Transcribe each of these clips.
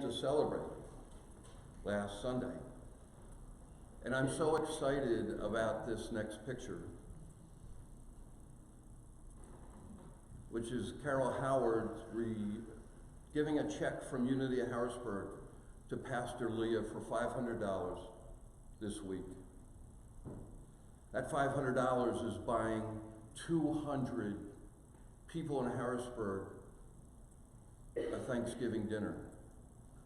began to celebrate last Sunday. And I'm so excited about this next picture, which is Carol Howard giving a check from Unity of Harrisburg to Pastor Leah for $500 this week. That $500 is buying 200 people in Harrisburg a Thanksgiving dinner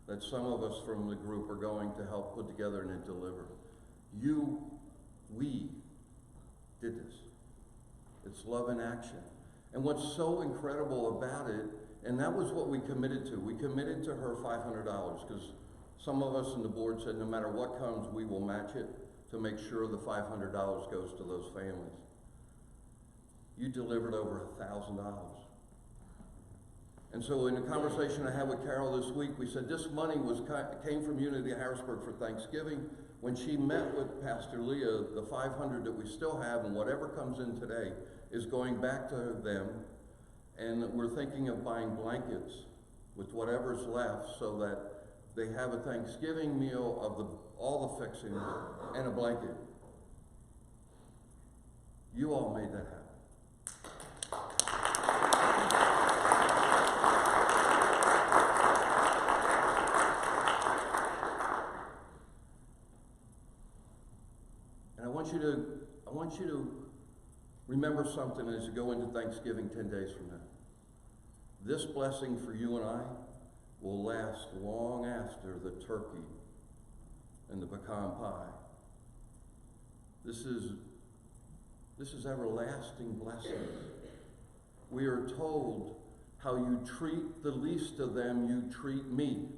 that some of us from the group are going to help put together and deliver. We did this. It's love in action. And what's so incredible about it, and that was what we committed to. We committed to her $500 because some of us in the board said no matter what comes, we will match it to make sure the $500 goes to those families. You delivered over $1,000. And so in the conversation I had with Carol this week, we said this money came from Unity of Harrisburg for Thanksgiving. When she met with Pastor Leah, the $500 that we still have and whatever comes in today is going back to them. And we're thinking of buying blankets with whatever's left so that they have a Thanksgiving meal of all the fixings and a blanket. You all made that happen. And I want you to remember something as you go into Thanksgiving 10 days from now. This blessing for you and I will last long after the turkey and the pecan pie. This is everlasting blessing. We are told how you treat the least of them, you treat me.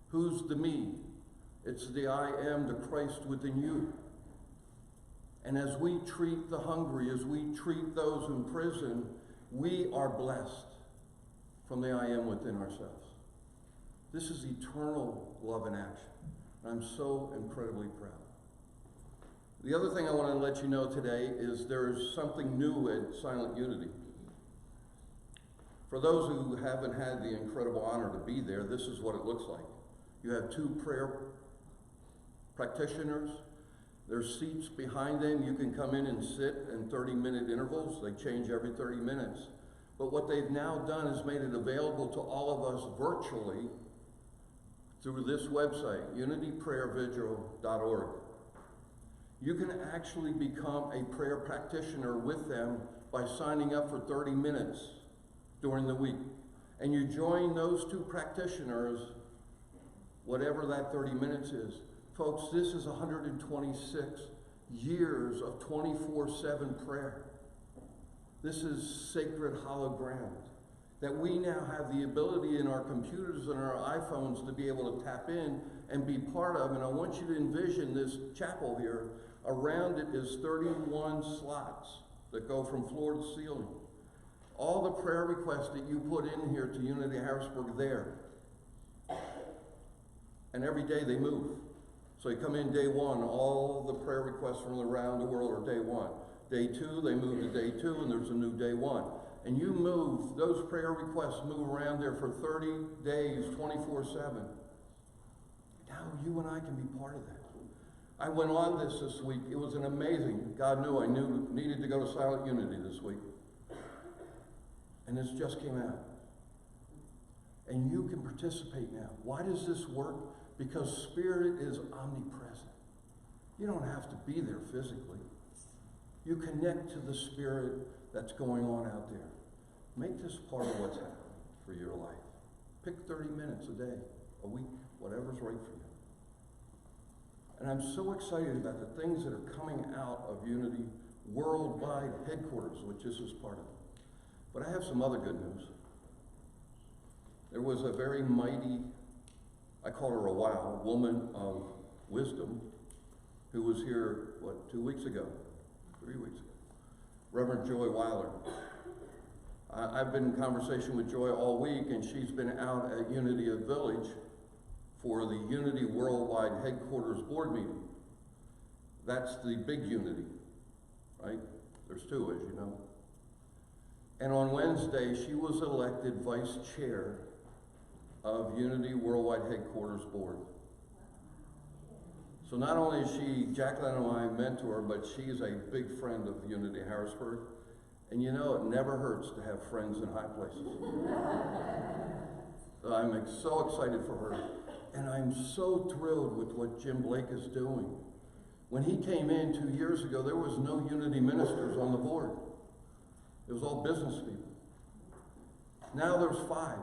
Who's the me? It's the I am, the Christ within you. And as we treat the hungry, as we treat those in prison, we are blessed from the I am within ourselves. This is eternal love in action. And I'm so incredibly proud. The other thing I want to let you know today is there's something new at Silent Unity. For those who haven't had the incredible honor to be there, this is what it looks like. You have 2 prayer practitioners. There's seats behind them. You can come in and sit in 30-minute intervals. They change every 30 minutes. But what they've now done is made it available to all of us virtually through this website, unityprayervigil.org. You can actually become a prayer practitioner with them by signing up for 30 minutes during the week. And you join those 2 practitioners, whatever that 30 minutes is. Folks, this is 126 years of 24/7 prayer. This is sacred hallowed ground that we now have the ability in our computers and our iPhones to be able to tap in and be part of. And I want you to envision this chapel here. Around it is 31 slots that go from floor to ceiling. All the prayer requests that you put in here to Unity Harrisburg there. And every day they move. So you come in day 1, all the prayer requests from around the world are day 1. Day 2, they move to day 2, and there's a new day 1. And you move, those prayer requests move around there for 30 days, 24/7. Now you and I can be part of that. I went on this week. It was an amazing, God knew I needed to go to Silent Unity this week. And this just came out. And you can participate now. Why does this work? Because Spirit is omnipresent. You don't have to be there physically. You connect to the Spirit that's going on out there. Make this part of what's happening for your life. Pick 30 minutes a day, a week, whatever's right for you. And I'm so excited about the things that are coming out of Unity Worldwide Headquarters, which this is part of. But I have some other good news. There was a very mighty, I call her a wow, woman of wisdom, who was here, 2 weeks ago? 3 weeks ago. Reverend Joy Weiler. I've been in conversation with Joy all week, and she's been out at Unity of Village for the Unity Worldwide Headquarters Board meeting. That's the big Unity, right? There's 2, as you know. And on Wednesday, she was elected vice chair of Unity Worldwide Headquarters Board. So not only is she Jacqueline and my mentor, but she is a big friend of Unity Harrisburg. And you know, it never hurts to have friends in high places. So I'm so excited for her. And I'm so thrilled with what Jim Blake is doing. When he came in 2 years ago, there was no Unity ministers on the board. It was all business people. Now there's 5.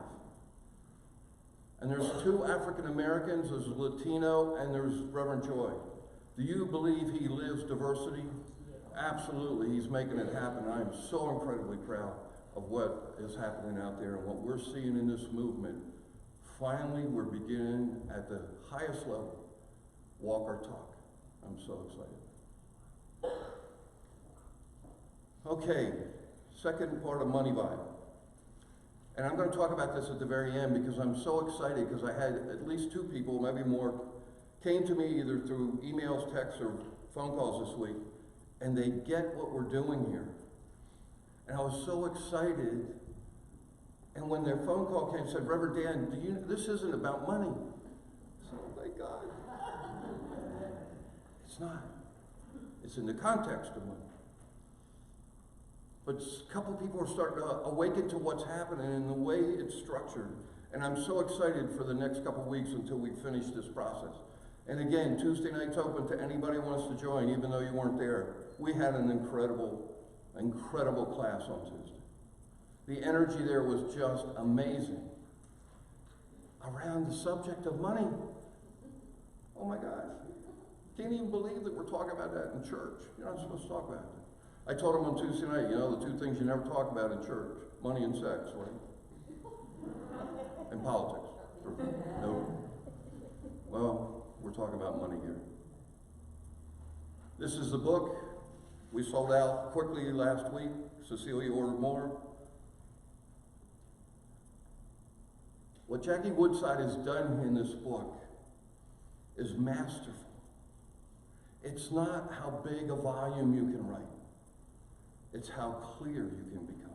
And there's 2 African Americans, there's a Latino, and there's Reverend Joy. Do you believe he lives diversity? Absolutely, he's making it happen. I am so incredibly proud of what is happening out there and what we're seeing in this movement. Finally, we're beginning at the highest level, walk our talk. I'm so excited. Okay, second part of Money Vibe. And I'm going to talk about this at the very end because I'm so excited because I had at least 2 people, maybe more, came to me either through emails, texts, or phone calls this week, and they get what we're doing here. And I was so excited. And when their phone call came and said, Reverend Dan, this isn't about money. I said, oh, thank God. It's not. It's in the context of money. But a couple people are starting to awaken to what's happening and the way it's structured. And I'm so excited for the next couple weeks until we finish this process. And again, Tuesday night's open to anybody who wants to join, even though you weren't there. We had an incredible class on Tuesday. The energy there was just amazing. Around the subject of money. Oh my gosh. Can't even believe that we're talking about that in church. You're not supposed to talk about it. I told them on Tuesday night, you know, the 2 things you never talk about in church, money and sex, right? And politics. No. Well, we're talking about money here. This is the book. We sold out quickly last week. Cecilia ordered more. What Jackie Woodside has done in this book is masterful. It's not how big a volume you can write. It's how clear you can become.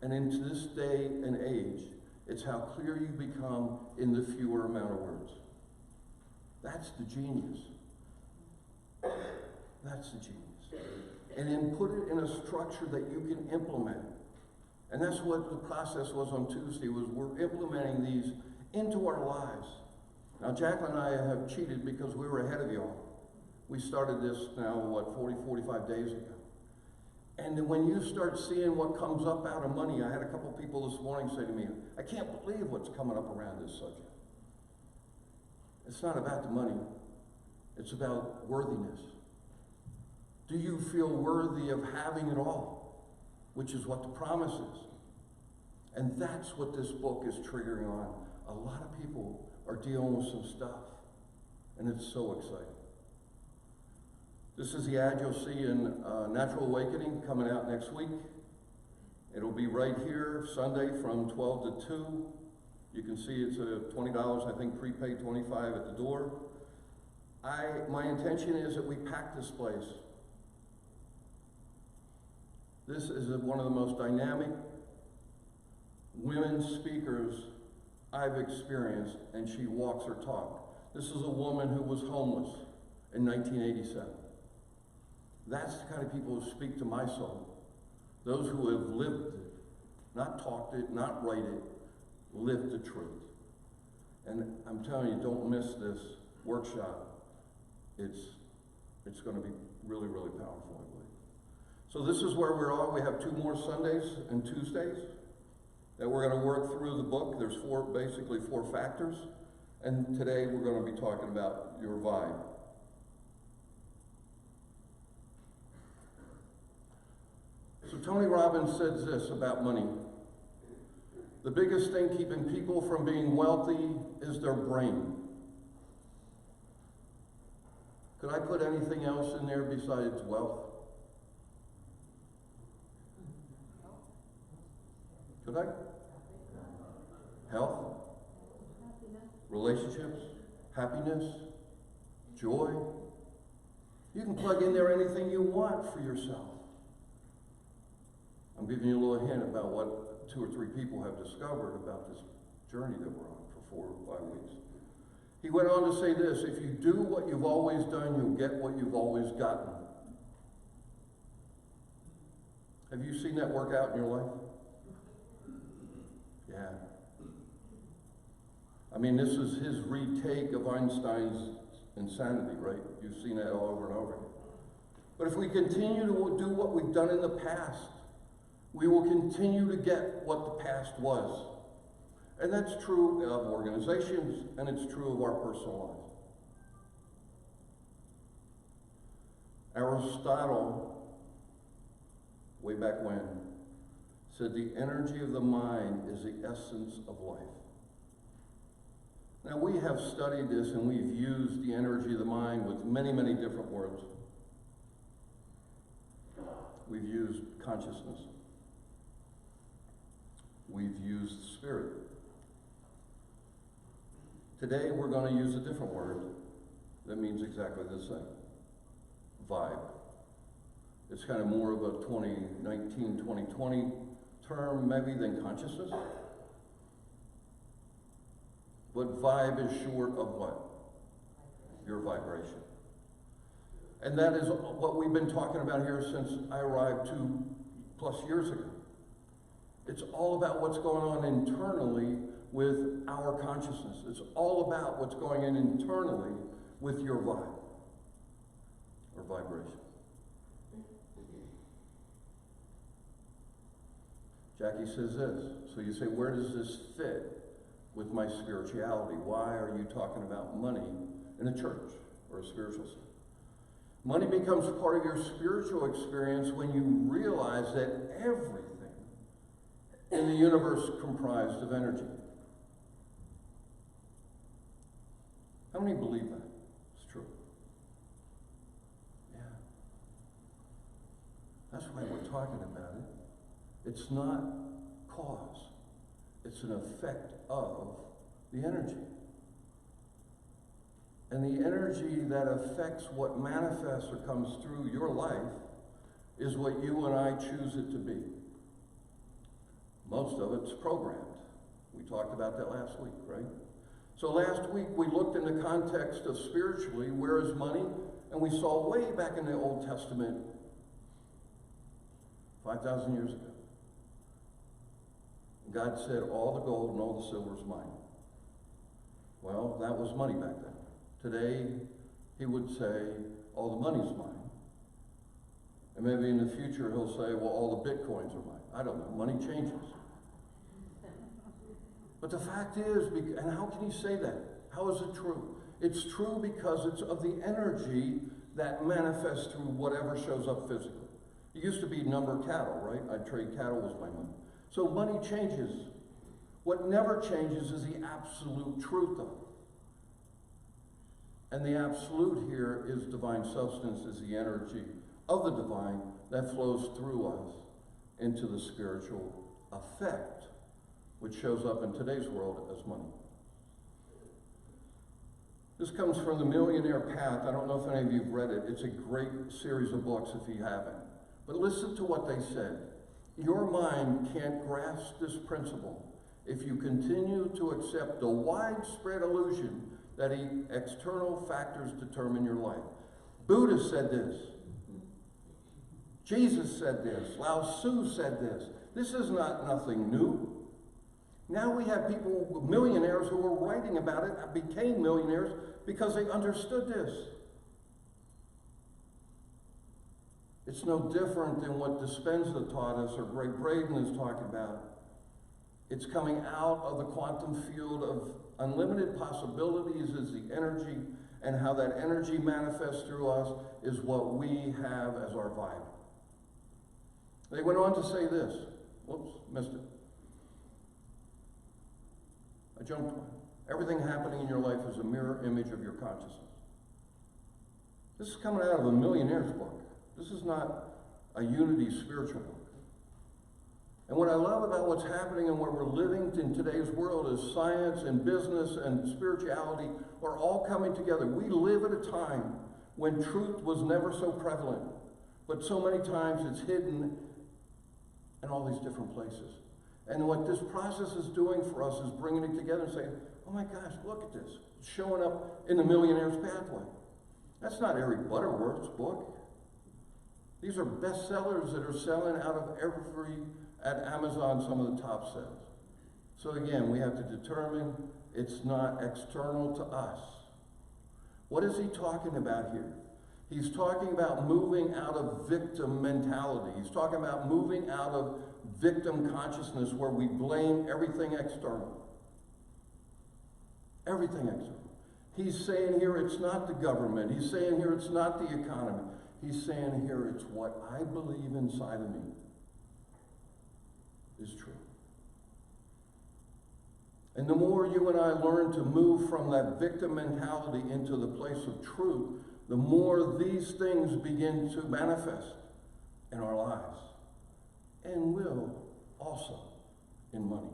And into this day and age, it's how clear you become in the fewer amount of words. That's the genius. That's the genius. And then put it in a structure that you can implement. And that's what the process was on Tuesday, was we're implementing these into our lives. Now, Jacqueline and I have cheated because we were ahead of y'all. We started this now, 45 days ago. And when you start seeing what comes up out of money, I had a couple people this morning say to me, I can't believe what's coming up around this subject. It's not about the money. It's about worthiness. Do you feel worthy of having it all? Which is what the promise is. And that's what this book is triggering on. A lot of people are dealing with some stuff. And it's so exciting. This is the ad you'll see in Natural Awakening coming out next week. It'll be right here Sunday from 12 to 2. You can see it's $20, I think prepaid $25 at the door. My intention is that we pack this place. This is one of the most dynamic women speakers I've experienced, and she walks her talk. This is a woman who was homeless in 1987. That's the kind of people who speak to my soul. Those who have lived it, not talked it, not write it, lived the truth. And I'm telling you, don't miss this workshop. It's going to be really, really powerful, I believe. So this is where we're at. We have 2 more Sundays and Tuesdays that we're going to work through the book. There's basically four factors. And today we're going to be talking about your vibe. So Tony Robbins says this about money. The biggest thing keeping people from being wealthy is their brain. Could I put anything else in there besides wealth? Could I? Health? Relationships? Happiness? Joy? You can plug in there anything you want for yourself. I'm giving you a little hint about what 2 or 3 people have discovered about this journey that we're on for 4 or 5 weeks. He went on to say this, if you do what you've always done, you'll get what you've always gotten. Have you seen that work out in your life? Yeah. I mean, this is his retake of Einstein's insanity, right? You've seen that all over and over. But if we continue to do what we've done in the past, we will continue to get what the past was. And that's true of organizations, and it's true of our personal lives. Aristotle, way back when, said the energy of the mind is the essence of life. Now, we have studied this and we've used the energy of the mind with many, many different words. We've used consciousness. We've used spirit. Today, we're going to use a different word that means exactly the same. Vibe. It's kind of more of a 2019, 2020 term maybe than consciousness. But vibe is short of what? Your vibration. And that is what we've been talking about here since I arrived 2+ years ago. It's all about what's going on internally with our consciousness. It's all about what's going on internally with your vibe or vibration. Jackie says this. So you say, where does this fit with my spirituality? Why are you talking about money in a church or a spiritual center? Money becomes part of your spiritual experience when you realize that everything in the universe is comprised of energy. How many believe that? It's true. Yeah. That's why we're talking about it. It's not cause. It's an effect of the energy. And the energy that affects what manifests or comes through your life is what you and I choose it to be. Most of it's programmed. We talked about that last week, right? So last week we looked in the context of spiritually, where is money? And we saw way back in the Old Testament, 5,000 years ago, God said, all the gold and all the silver is mine. Well, that was money back then. Today, he would say, all the money's mine. And maybe in the future, he'll say, well, all the bitcoins are mine. I don't know. Money changes. But the fact is, and how can he say that? How is it true? It's true because it's of the energy that manifests through whatever shows up physically. It used to be number cattle, right? I'd trade cattle with my money. So money changes. What never changes is the absolute truth of it. And the absolute here is divine substance, is the energy of the divine that flows through us into the spiritual effect, which shows up in today's world as money. This comes from The Millionaire Path. I don't know if any of you have read it. It's a great series of books if you haven't. But listen to what they said. Your mind can't grasp this principle if you continue to accept the widespread illusion that external factors determine your life. Buddha said this. Jesus said this. Lao Tzu said this. This is not nothing new. Now we have people, millionaires, who are writing about it, became millionaires because they understood this. It's no different than what Dispenza taught us or Greg Braden is talking about. It's coming out of the quantum field of unlimited possibilities is the energy, and how that energy manifests through us is what we have as our vibe. They went on to say this. Whoops, missed it. I jumped one. Everything happening in your life is a mirror image of your consciousness. This is coming out of a millionaire's book. This is not a unity spiritual book. And what I love about what's happening and what we're living in today's world is science and business and spirituality are all coming together. We live at a time when truth was never so prevalent, but so many times it's hidden in all these different places. And what this process is doing for us is bringing it together and saying, oh my gosh, look at this. It's showing up in the Millionaire's Pathway. That's not Eric Butterworth's book. These are bestsellers that are selling out of at Amazon, some of the top sales. So again, we have to determine it's not external to us. What is he talking about here? He's talking about moving out of victim mentality. He's talking about moving out of victim consciousness where we blame everything external. Everything external. He's saying here it's not the government. He's saying here it's not the economy. He's saying here it's what I believe inside of me is true. And the more you and I learn to move from that victim mentality into the place of truth, the more these things begin to manifest in our lives, and will also in money.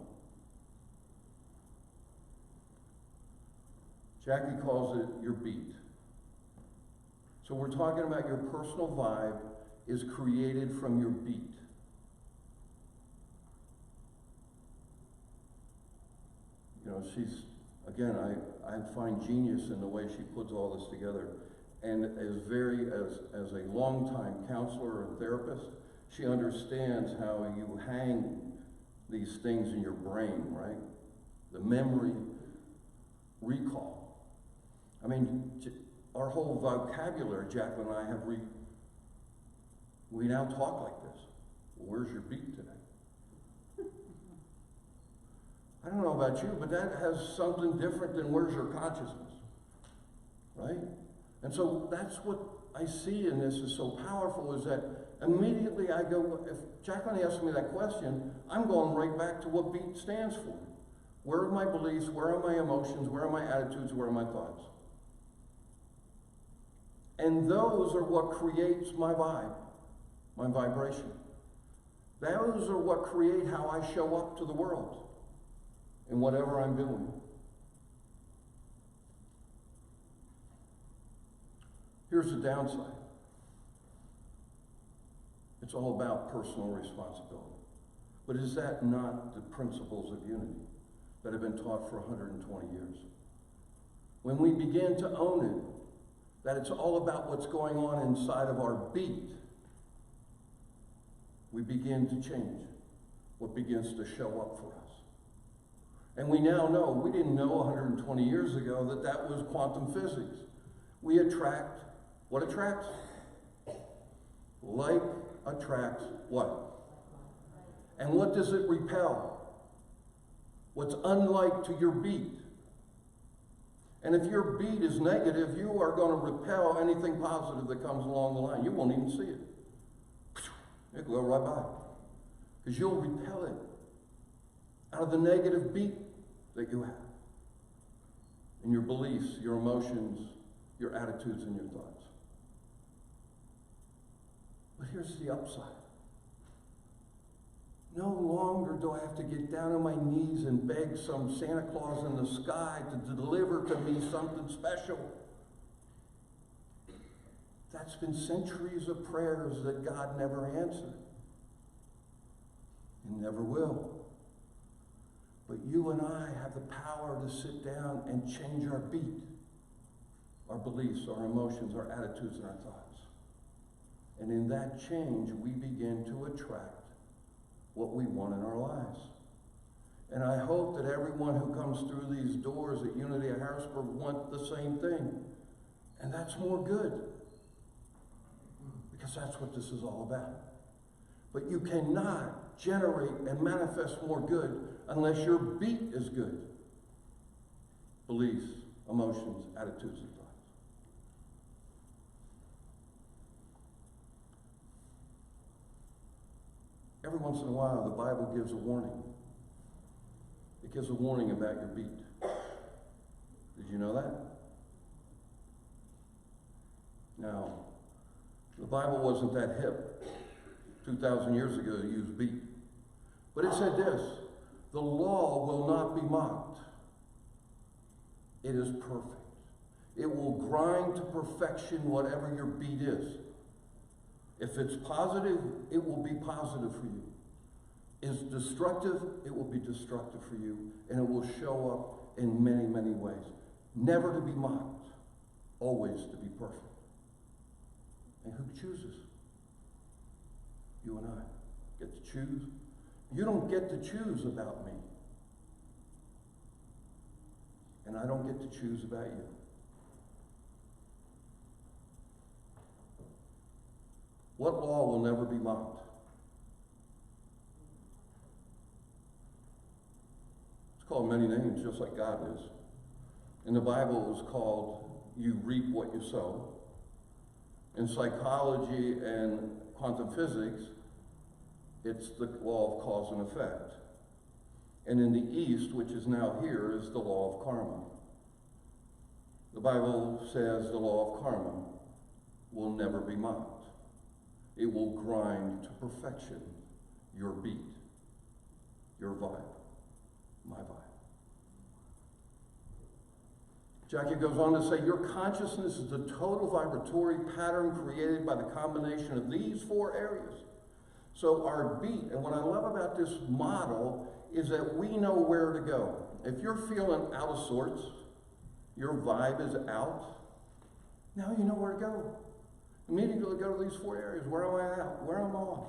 Jackie calls it your beat. So we're talking about your personal vibe is created from your beat. You know, she's, again, I find genius in the way she puts all this together. And as a longtime counselor and therapist, she understands how you hang these things in your brain, right? The memory recall. I mean, our whole vocabulary, Jacqueline and I have we now talk like this. Well, where's your beat today? I don't know about you, but that has something different than where's your consciousness, right? And so that's what I see in this is so powerful is that immediately I go, if Jacqueline asks me that question, I'm going right back to what beat stands for. Where are my beliefs? Where are my emotions? Where are my attitudes? Where are my thoughts? And those are what creates my vibe, my vibration. Those are what create how I show up to the world in whatever I'm doing. Here's the downside. It's all about personal responsibility. But is that not the principles of unity that have been taught for 120 years? When we begin to own it, that it's all about what's going on inside of our beat, we begin to change what begins to show up for us. And we now know, we didn't know 120 years ago that that was quantum physics. We attract what attracts? Like attracts what? And what does it repel? What's unlike to your beat. And if your beat is negative, you are going to repel anything positive that comes along the line. You won't even see it. It'll go right by. Because you'll repel it out of the negative beat that you have. In your beliefs, your emotions, your attitudes, and your thoughts. But here's the upside. No longer do I have to get down on my knees and beg some Santa Claus in the sky to deliver to me something special. That's been centuries of prayers that God never answered. And never will. But you and I have the power to sit down and change our beat. Our beliefs, our emotions, our attitudes, and our thoughts. And in that change, we begin to attract what we want in our lives. And I hope that everyone who comes through these doors at Unity of Harrisburg want the same thing. And that's more good. Because that's what this is all about. But you cannot generate and manifest more good unless your beat is good. Beliefs, emotions, attitudes, and thoughts. Every once in a while, the Bible gives a warning. It gives a warning about your beat. Did you know that? Now, the Bible wasn't that hip 2,000 years ago to use beat. But it said this, the law will not be mocked. It is perfect. It will grind to perfection whatever your beat is. If it's positive, it will be positive for you. is destructive, it will be destructive for you, and it will show up in many, many ways. Never to be mocked, always to be perfect. And who chooses? You and I get to choose. You don't get to choose about me. And I don't get to choose about you. What law will never be mocked? It's called many names, just like God is. In the Bible, it was called, you reap what you sow. In psychology and quantum physics, it's the law of cause and effect. And in the East, which is now here, is the law of karma. The Bible says the law of karma will never be mocked. It will grind to perfection your beat, your vibe, my vibe. Jackie goes on to say, your consciousness is the total vibratory pattern created by the combination of these four areas. So our beat, and what I love about this model is that we know where to go. If you're feeling out of sorts, your vibe is out, now you know where to go. Immediately go to these four areas. Where am I out? Where am I off?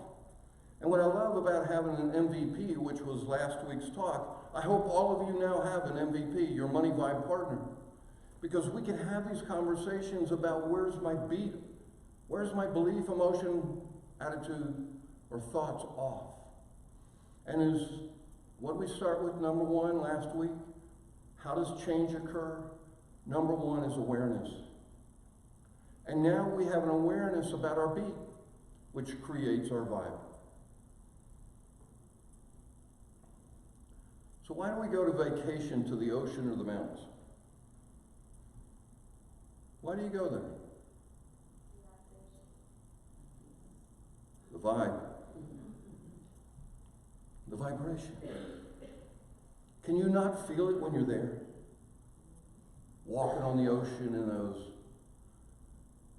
And what I love about having an MVP, which was last week's talk, I hope all of you now have an MVP, your money vibe partner. Because we can have these conversations about where's my beat, where's my belief, emotion, attitude, or thoughts off. And is what we start with, number one, last week, how does change occur? Number one is awareness. And now we have an awareness about our beat, which creates our vibe. So why do we go to vacation to the ocean or the mountains? Why do you go there? The vibe. The vibration. Can you not feel it when you're there? Walking on the ocean in those,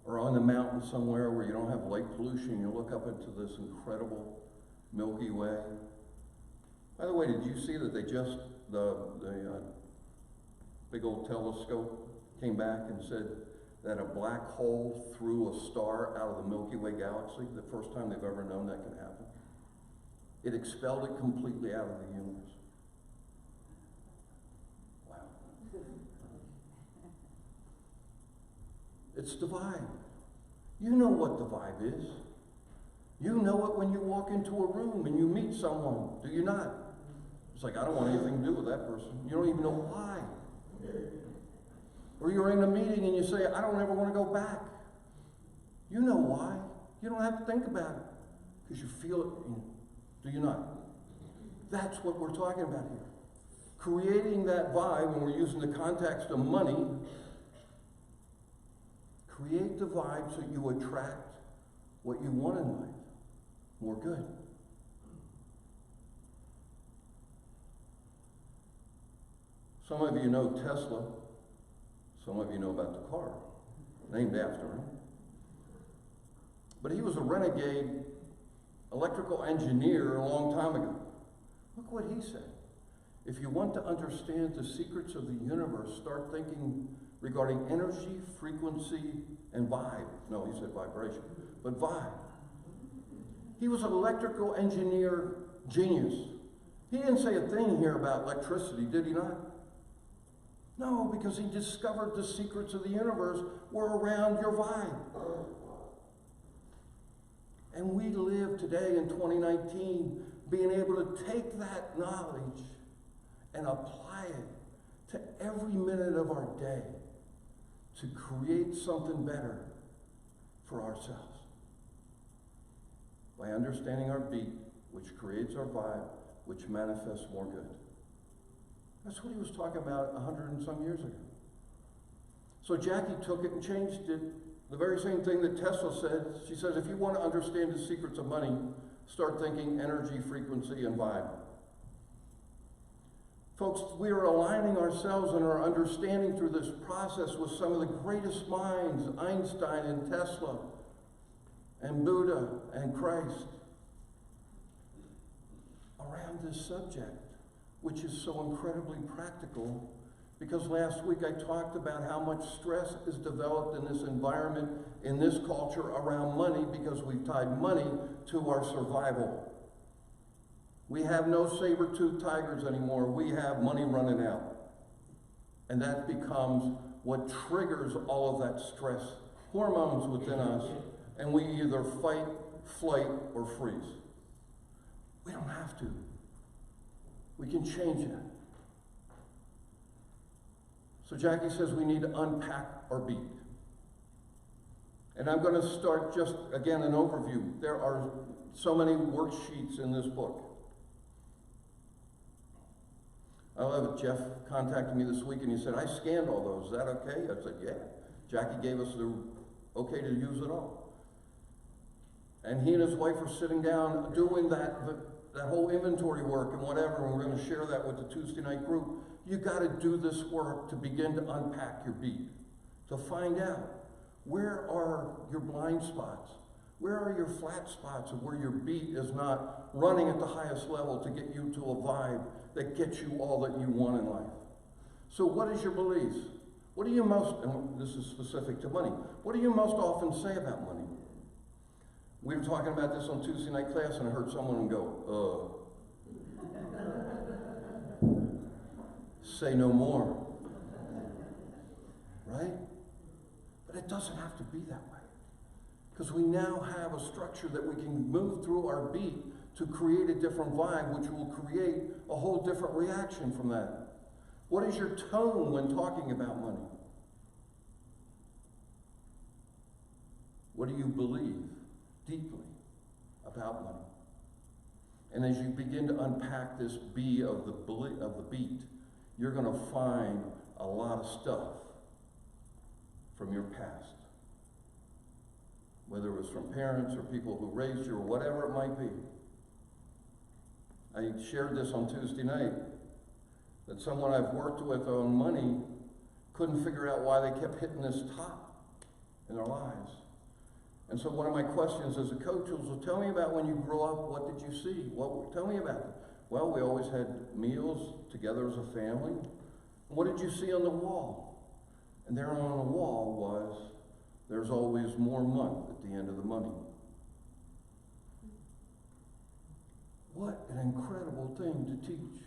or on the mountain somewhere where you don't have light pollution, you look up into this incredible Milky Way. By the way, did you see that they just, the big old telescope came back and said that a black hole threw a star out of the Milky Way galaxy, the first time they've ever known that can happen. It expelled it completely out of the universe. Wow. It's the vibe. You know what the vibe is. You know it when you walk into a room and you meet someone, do you not? It's like, I don't want anything to do with that person. You don't even know why. Or you're in a meeting and you say, I don't ever want to go back. You know why. You don't have to think about it because you feel it. Do you not? That's what we're talking about here. Creating that vibe, when we're using the context of money, create the vibe so you attract what you want in life. More good. Some of you know Tesla. Some of you know about the car, named after him. But he was a renegade electrical engineer a long time ago. Look what he said. If you want to understand the secrets of the universe, start thinking regarding energy, frequency, and vibe. No, he said vibration, but vibe. He was an electrical engineer genius. He didn't say a thing here about electricity, did he not? No, because he discovered the secrets of the universe were around your vibe. And we live today in 2019 being able to take that knowledge and apply it to every minute of our day to create something better for ourselves. By understanding our beat, which creates our vibe, which manifests more good. That's what he was talking about 100 and some years ago. So Jackie took it and changed it. The very same thing that Tesla said. She says, if you want to understand the secrets of money, start thinking energy, frequency, and vibe. Folks, we are aligning ourselves and our understanding through this process with some of the greatest minds, Einstein and Tesla, and Buddha and Christ. around this subject, which is so incredibly practical, because last week I talked about how much stress is developed in this environment, in this culture around money, because we've tied money to our survival. We have no saber-toothed tigers anymore. We have money running out. And that becomes what triggers all of that stress hormones within us, and we either fight, flight, or freeze. We don't have to. We can change it. So Jackie says we need to unpack our beat. And I'm going to start just, again, an overview. There are so many worksheets in this book. I love it. Jeff contacted me this week and he said, I scanned all those. Is that okay? I said, yeah. Jackie gave us the okay to use it all. And he and his wife are sitting down doing that whole inventory work and whatever, and we're going to share that with the Tuesday night group. You got to do this work to begin to unpack your beat, to find out where are your blind spots, where are your flat spots of where your beat is not running at the highest level to get you to a vibe that gets you all that you want in life. So what is your beliefs? What do you most, and this is specific to money, what do you most often say about money? We were talking about this on Tuesday night class and I heard someone go, say no more. Right? But it doesn't have to be that way. Because we now have a structure that we can move through our beat to create a different vibe, which will create a whole different reaction from that. What is your tone when talking about money? What do you believe deeply about money? And as you begin to unpack this B of the beat, you're going to find a lot of stuff from your past. Whether it was from parents or people who raised you or whatever it might be. I shared this on Tuesday night, that someone I've worked with on money couldn't figure out why they kept hitting this top in their lives. And so one of my questions as a coach was, well, tell me about when you grew up, what did you see? Tell me about it. Well, we always had meals together as a family. What did you see on the wall? And there on the wall was, there's always more month at the end of the money. What an incredible thing to teach.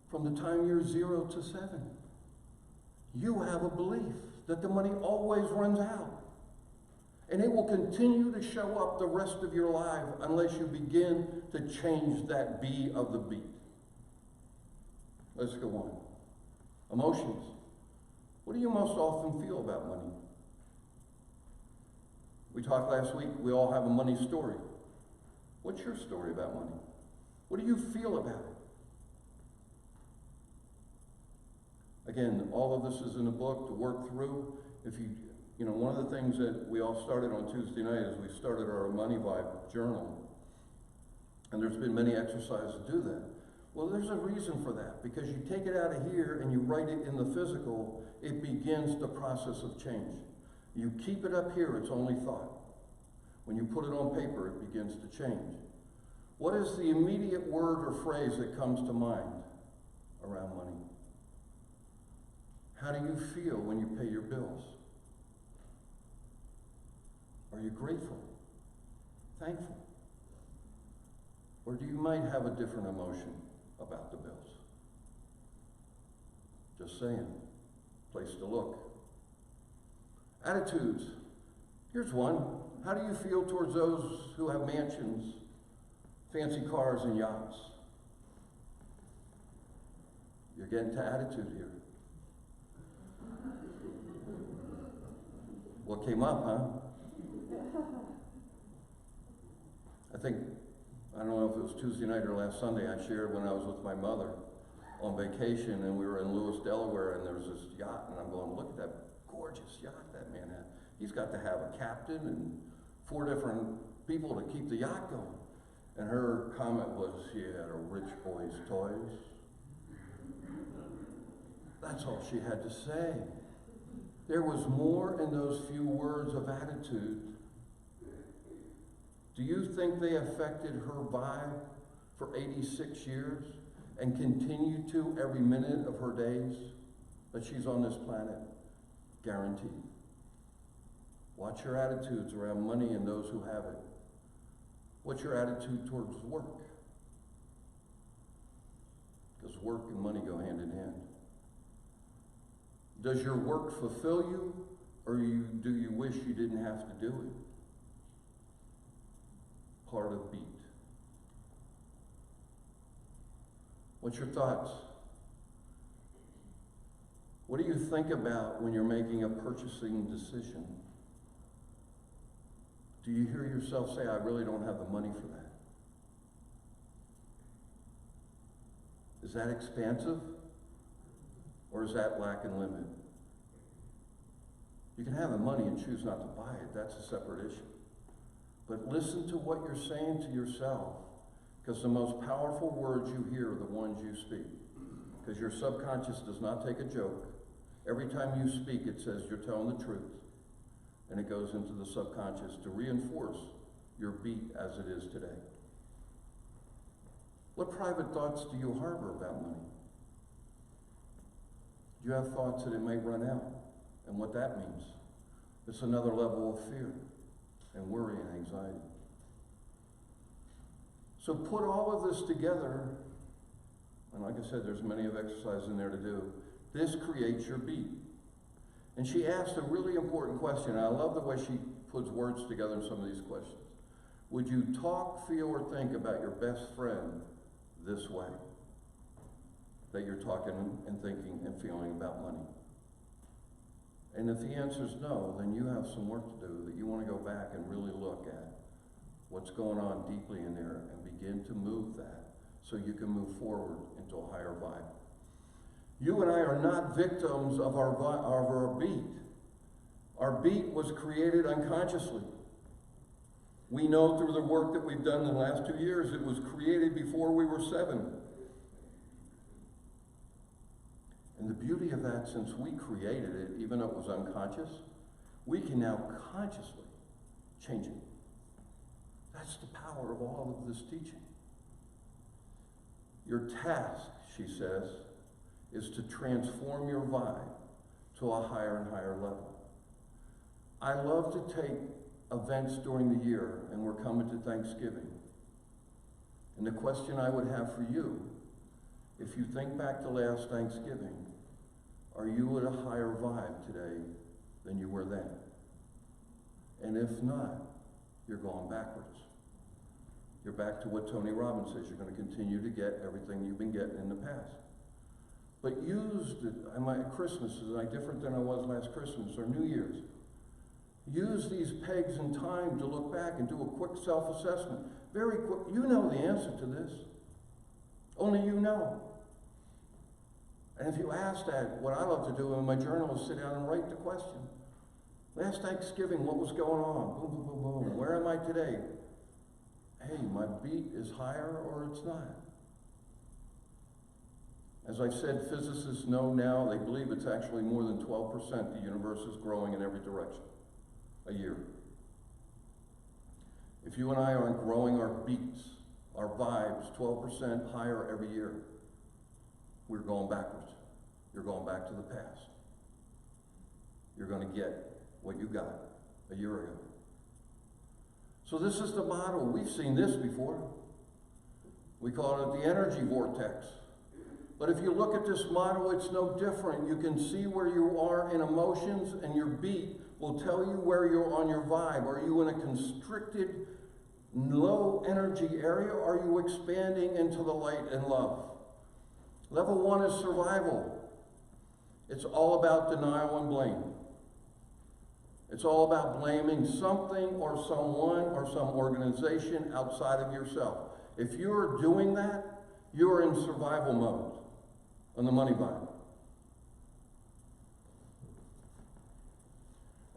From the time you're 0 to 7, you have a belief that the money always runs out. And it will continue to show up the rest of your life unless you begin to change that B of the beat. Let's go on. Emotions. What do you most often feel about money? We talked last week, we all have a money story. What's your story about money? What do you feel about it? Again, all of this is in the book to work through. If you know, one of the things that we all started on Tuesday night is we started our Money Vibe journal. And there's been many exercises to do that. Well, there's a reason for that. Because you take it out of here and you write it in the physical, it begins the process of change. You keep it up here, it's only thought. When you put it on paper, it begins to change. What is the immediate word or phrase that comes to mind around money? How do you feel when you pay your bills? Are you grateful? Thankful? Or do you might have a different emotion about the bills? Just saying. Place to look. Attitudes. Here's one. How do you feel towards those who have mansions, fancy cars, and yachts? You're getting to attitude here. What came up, huh? I don't know if it was Tuesday night or last Sunday, I shared when I was with my mother on vacation and we were in Lewis, Delaware, and there was this yacht, and I'm going, look at that gorgeous yacht that man had. He's got to have a captain and 4 different people to keep the yacht going. And her comment was, she had a rich boy's toys. That's all she had to say. There was more in those few words of attitude. Do you think they affected her vibe for 86 years and continue to every minute of her days that she's on this planet? Guaranteed. Watch your attitudes around money and those who have it. What's your attitude towards work? Because work and money go hand in hand. Does your work fulfill you, or do you wish you didn't have to do it? Part of beat. What's your thoughts? What do you think about when you're making a purchasing decision? Do you hear yourself say, I really don't have the money for that? Is that expansive? Or is that lack and limit? You can have the money and choose not to buy it. That's a separate issue. But listen to what you're saying to yourself, because the most powerful words you hear are the ones you speak. Because your subconscious does not take a joke. Every time you speak, it says you're telling the truth. And it goes into the subconscious to reinforce your beat as it is today. What private thoughts do you harbor about money? Do you have thoughts that it may run out? And what that means? It's another level of fear and worry and anxiety. So put all of this together, and like I said, there's many of exercises in there to do. This creates your beat. And she asked a really important question, and I love the way she puts words together in some of these questions. Would you talk, feel, or think about your best friend this way? That you're talking and thinking and feeling about money? And if the answer is no, then you have some work to do, that you want to go back and really look at what's going on deeply in there and begin to move that so you can move forward into a higher vibe. You and I are not victims of our beat. Our beat was created unconsciously. We know through the work that we've done in the last 2 years, it was created before we were 7. And the beauty of that, since we created it, even though it was unconscious, we can now consciously change it. That's the power of all of this teaching. Your task, she says, is to transform your vibe to a higher and higher level. I love to take events during the year, and we're coming to Thanksgiving. And the question I would have for you, if you think back to last Thanksgiving, are you at a higher vibe today than you were then? And if not, you're going backwards. You're back to what Tony Robbins says. You're going to continue to get everything you've been getting in the past. But use my Christmas is I different than I was last Christmas or New Year's. Use these pegs in time to look back and do a quick self-assessment. Very quick. You know the answer to this. Only you know. And if you ask that, what I love to do in my journal is sit down and write the question. Last Thanksgiving, what was going on? Boom, boom, boom, boom. Where am I today? Hey, my beat is higher or it's not. As I've said, physicists know now, they believe it's actually more than 12%. The universe is growing in every direction a year. If you and I aren't growing our beats, our vibes, 12% higher every year, we're going backwards. You're going back to the past. You're going to get what you got a year ago. So this is the model. We've seen this before. We call it the energy vortex. But if you look at this model, it's no different. You can see where you are in emotions, and your beat will tell you where you're on your vibe. Are you in a constricted, low energy area? Or are you expanding into the light and love? Level 1 is survival. It's all about denial and blame. It's all about blaming something or someone or some organization outside of yourself. If you're doing that, you're in survival mode on the money vibe.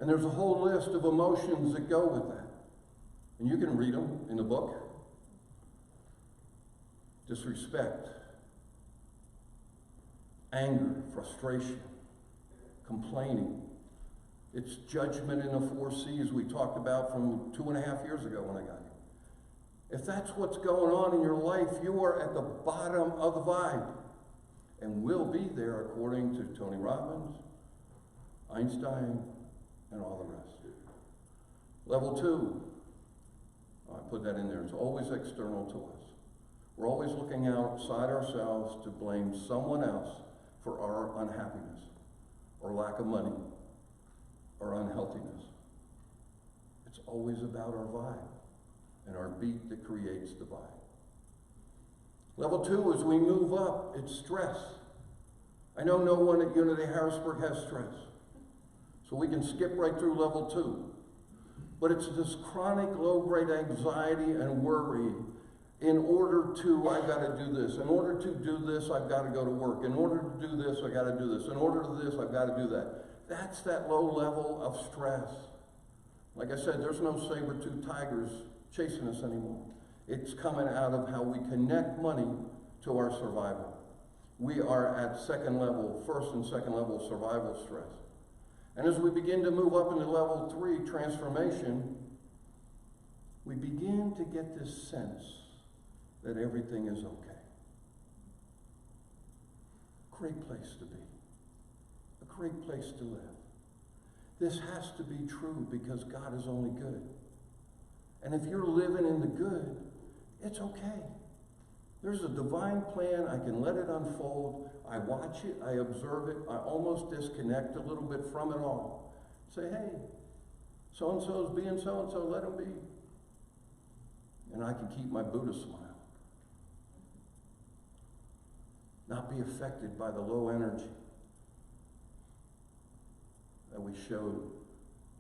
And there's a whole list of emotions that go with that. And you can read them in the book. Disrespect, anger, frustration, complaining. It's judgment in the 4 C's we talked about from 2.5 years ago when I got here. If that's what's going on in your life, you are at the bottom of the vibe. And will be there according to Tony Robbins, Einstein, and all the rest. Level 2, I put that in there, it's always external to us. We're always looking outside ourselves to blame someone else for our unhappiness, or lack of money, or unhealthiness. It's always about our vibe and our beat that creates the vibe. Level 2, as we move up, it's stress. I know no one at Unity Harrisburg has stress, so we can skip right through level 2. But it's this chronic low-grade anxiety and worry. In order to, I've got to do this. In order to do this, I've got to go to work. In order to do this, I've got to do this. In order to this, I've got to do that. That's that low level of stress. Like I said, there's no saber-toothed tigers chasing us anymore. It's coming out of how we connect money to our survival. We are at first and second level survival stress. And as we begin to move up into level 3, transformation, we begin to get this sense that everything is okay. Great place to be. A great place to live. This has to be true because God is only good. And if you're living in the good, it's okay. There's a divine plan. I can let it unfold. I watch it. I observe it. I almost disconnect a little bit from it all. Say, hey, so-and-so is being so-and-so, let him be. And I can keep my Buddha smile. Not be affected by the low energy that we showed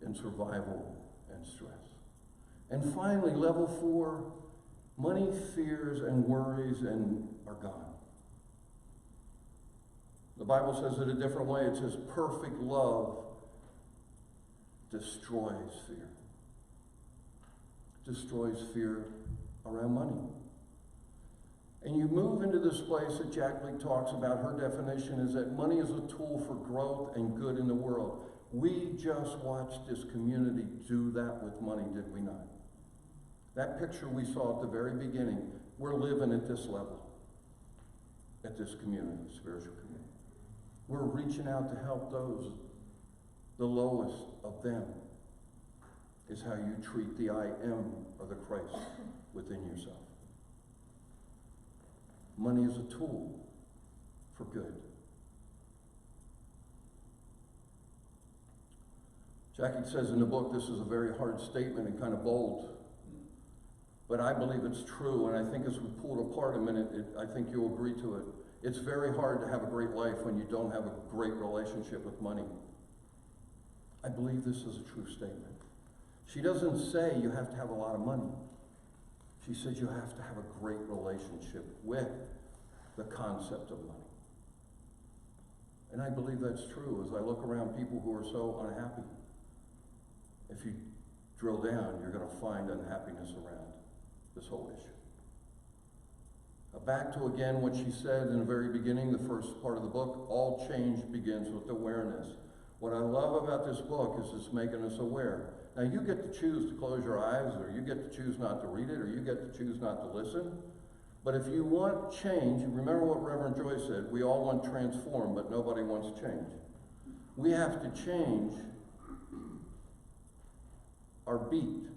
in survival and stress. And finally, level 4, money, fears, and worries are gone. The Bible says it a different way. It says perfect love destroys fear. Destroys fear around money. And you move into this place that Jack Lee talks about. Her definition is that money is a tool for growth and good in the world. We just watched this community do that with money, did we not? That picture we saw at the very beginning, we're living at this level, at this community, spiritual community. We're reaching out to help those, the lowest of them, is how you treat the I am or the Christ within yourself. Money is a tool for good. Jackie says in the book, this is a very hard statement and kind of bold, but I believe it's true, and I think as we pull it apart a minute, I think you'll agree to it. It's very hard to have a great life when you don't have a great relationship with money. I believe this is a true statement. She doesn't say you have to have a lot of money. She says you have to have a great relationship with the concept of money. And I believe that's true as I look around people who are so unhappy. If you drill down, you're going to find unhappiness around this whole issue. Back to again what she said in the very beginning, the first part of the book, all change begins with awareness. What I love about this book is it's making us aware. Now you get to choose to close your eyes, or you get to choose not to read it, or you get to choose not to listen. But if you want change, remember what Reverend Joy said, we all want transform, but nobody wants change. We have to change our beat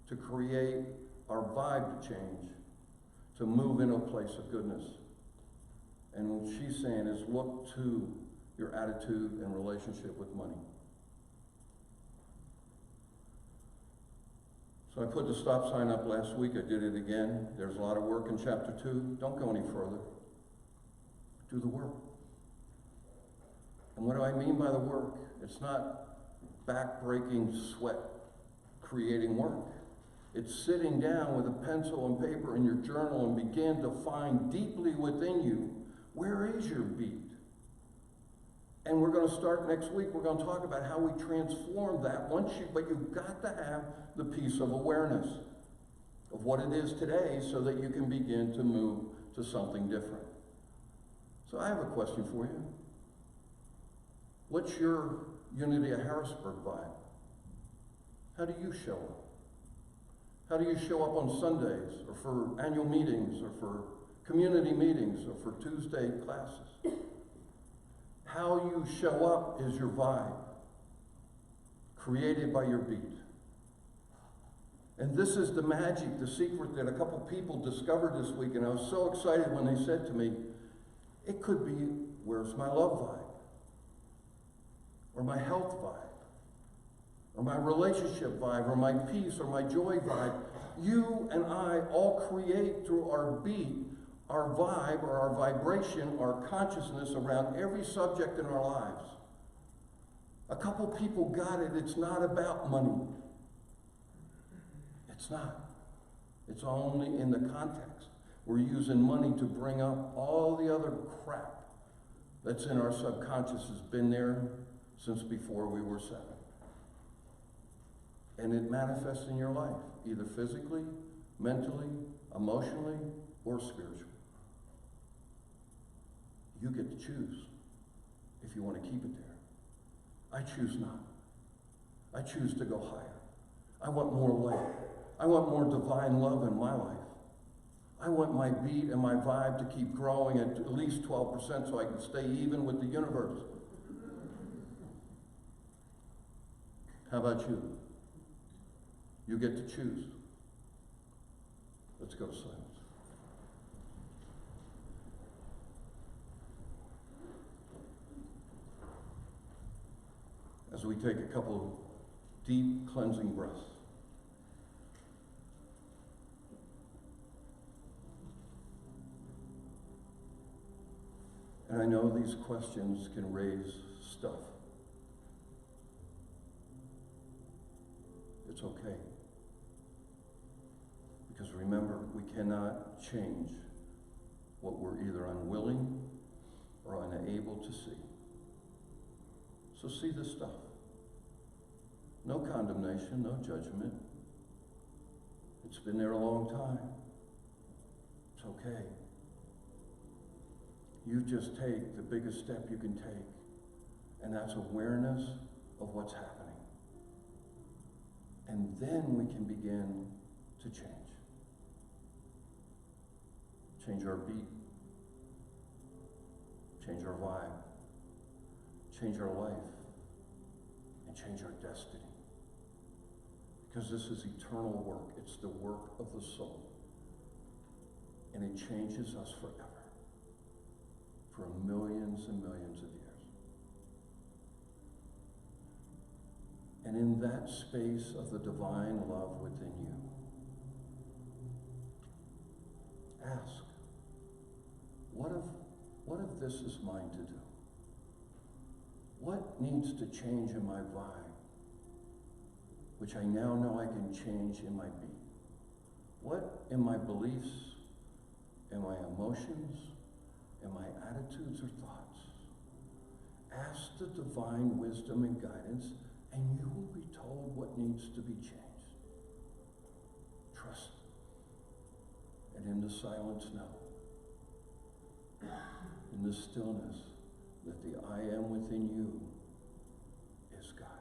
to create our vibe to change, to move in a place of goodness. And what she's saying is look to your attitude and relationship with money. So I put the stop sign up last week. I did it again. There's a lot of work in chapter 2. Don't go any further. Do the work. And what do I mean by the work? It's not back-breaking sweat creating work. It's sitting down with a pencil and paper in your journal and begin to find deeply within you, where is your beat? And we're going to start next week. We're going to talk about how we transform that but you've got to have the piece of awareness of what it is today so that you can begin to move to something different. So I have a question for you. What's your Unity of Harrisburg vibe? How do you show up? How do you show up on Sundays, or for annual meetings, or for community meetings, or for Tuesday classes? How you show up is your vibe, created by your beat. And this is the magic, the secret that a couple people discovered this week, and I was so excited when they said to me, it could be, where's my love vibe? Or my health vibe? Or my relationship vibe? Or my peace? Or my joy vibe? You and I all create through our beat, our vibe, or our vibration, our consciousness around every subject in our lives. A couple people got it. It's not about money. It's not. It's only in the context. We're using money to bring up all the other crap that's in our subconscious, has been there since before we were 7. And it manifests in your life, either physically, mentally, emotionally, or spiritually. You get to choose if you want to keep it there. I choose not. I choose to go higher. I want more light. I want more divine love in my life. I want my beat and my vibe to keep growing at least 12% so I can stay even with the universe. How about you? You get to choose. Let's go to silence. As we take a couple of deep cleansing breaths. And I know these questions can raise stuff. It's okay. Because remember, we cannot change what we're either unwilling or unable to see. So see this stuff. No condemnation, no judgment. It's been there a long time. It's okay. You just take the biggest step you can take, and that's awareness of what's happening. And then we can begin to change. Change our beat. Change our vibe. Change our life. And change our destiny. Because this is eternal work. It's the work of the soul. And it changes us forever. For millions and millions of years. And in that space of the divine love within you, ask, what if this is mine to do? What needs to change in my vibe, which I now know I can change in my beat? What in my beliefs, in my emotions, in my attitudes or thoughts? Ask the divine wisdom and guidance, and you will be told what needs to be changed. Trust. And in the silence, know. In the stillness, that the I am within you is God.